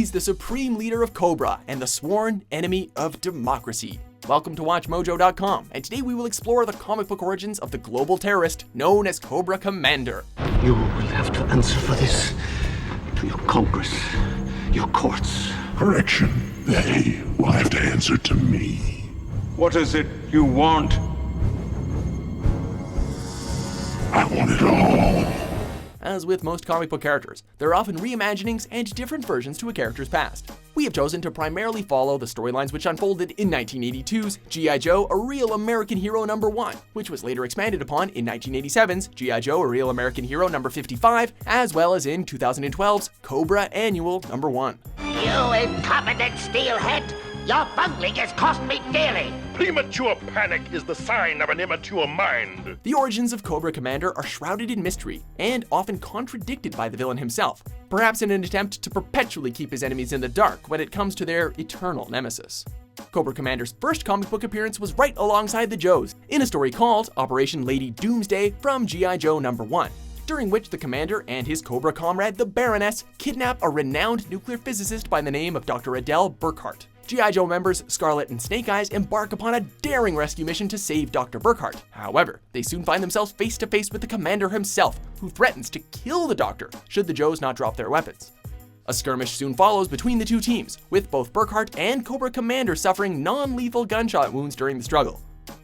He's the supreme leader of Cobra and the sworn enemy of democracy. Welcome to WatchMojo.com, and today we will explore the comic book origins of the global terrorist known as Cobra Commander. You will have to answer for this to your Congress, your courts. Correction. They will have to answer to me. What is it you want? I want it all. As with most comic book characters, there are often reimaginings and different versions to a character's past. We have chosen to primarily follow the storylines which unfolded in 1982's G.I. Joe, A Real American Hero #1, which was later expanded upon in 1987's G.I. Joe, A Real American Hero #55, as well as in 2012's Cobra Annual #1. You incompetent steelhead! Your bungling has cost me dearly! Premature panic is the sign of an immature mind. The origins of Cobra Commander are shrouded in mystery and often contradicted by the villain himself, perhaps in an attempt to perpetually keep his enemies in the dark when it comes to their eternal nemesis. Cobra Commander's first comic book appearance was right alongside the Joes, in a story called Operation Lady Doomsday from G.I. Joe #1. During which the Commander and his Cobra comrade, the Baroness, kidnap a renowned nuclear physicist by the name of Dr. Adele Burkhart. G.I. Joe members Scarlet and Snake Eyes embark upon a daring rescue mission to save Dr. Burkhart. However, they soon find themselves face to face with the Commander himself, who threatens to kill the Doctor should the Joes not drop their weapons. A skirmish soon follows between the two teams, with both Burkhart and Cobra Commander suffering non-lethal gunshot wounds during the struggle.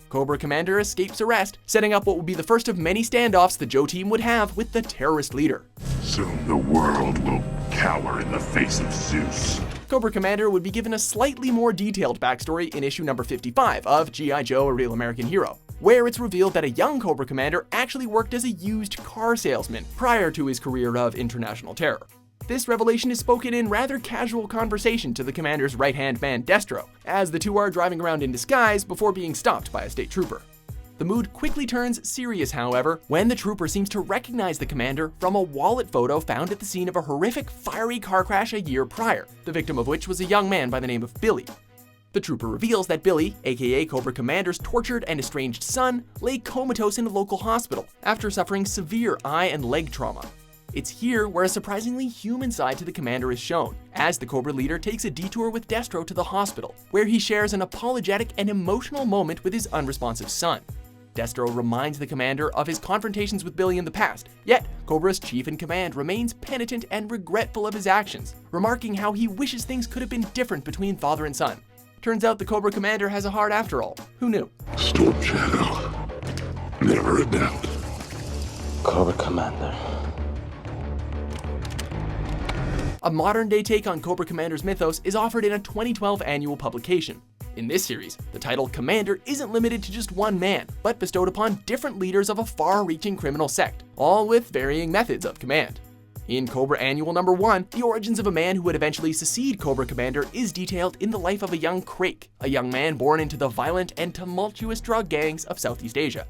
Cobra Commander escapes arrest, setting up what would be the first of many standoffs the Joe team would have with the terrorist leader. Soon the world will cower in the face of Zeus. Cobra Commander would be given a slightly more detailed backstory in issue #55 of G.I. Joe, A Real American Hero, where it's revealed that a young Cobra Commander actually worked as a used car salesman prior to his career of international terror. This revelation is spoken in rather casual conversation to the Commander's right-hand man Destro, as the two are driving around in disguise before being stopped by a state trooper. The mood quickly turns serious, however, when the trooper seems to recognize the Commander from a wallet photo found at the scene of a horrific fiery car crash a year prior, the victim of which was a young man by the name of Billy. The trooper reveals that Billy, aka Cobra Commander's tortured and estranged son, lay comatose in a local hospital after suffering severe eye and leg trauma. It's here where a surprisingly human side to the Commander is shown, as the Cobra leader takes a detour with Destro to the hospital, where he shares an apologetic and emotional moment with his unresponsive son. Destro reminds the Commander of his confrontations with Billy in the past, yet Cobra's chief in command remains penitent and regretful of his actions, remarking how he wishes things could have been different between father and son. Turns out the Cobra Commander has a heart after all. Who knew? Storm Shadow. Never a doubt. Cobra Commander. A modern-day take on Cobra Commander's mythos is offered in a 2012 annual publication. In this series, the title Commander isn't limited to just one man, but bestowed upon different leaders of a far-reaching criminal sect, all with varying methods of command. In Cobra Annual #1, the origins of a man who would eventually succeed Cobra Commander is detailed in the life of a young Crake, a young man born into the violent and tumultuous drug gangs of Southeast Asia.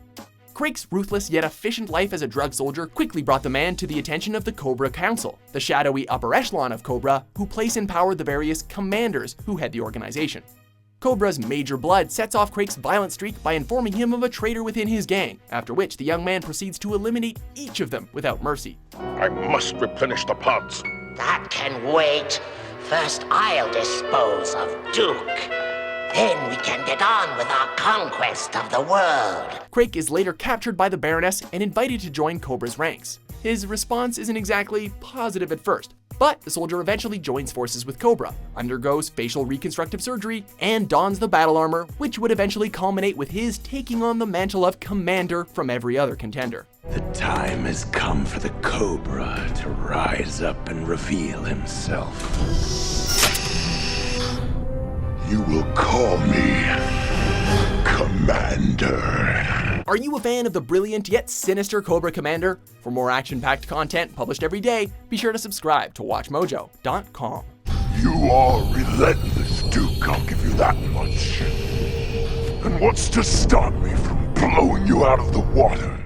Crake's ruthless yet efficient life as a drug soldier quickly brought the man to the attention of the Cobra Council, the shadowy upper echelon of Cobra, who place in power the various commanders who head the organization. Cobra's Major Blood sets off Crake's violent streak by informing him of a traitor within his gang, after which the young man proceeds to eliminate each of them without mercy. I must replenish the pods. That can wait. First I'll dispose of Duke. Then we can get on with our conquest of the world. Crake is later captured by the Baroness and invited to join Cobra's ranks. His response isn't exactly positive at first, but the soldier eventually joins forces with Cobra, undergoes facial reconstructive surgery, and dons the battle armor, which would eventually culminate with his taking on the mantle of Commander from every other contender. The time has come for the Cobra to rise up and reveal himself. You will call me Commander. Are you a fan of the brilliant yet sinister Cobra Commander? For more action-packed content published every day, be sure to subscribe to WatchMojo.com. You are relentless, Duke, I'll give you that much. And what's to stop me from blowing you out of the water?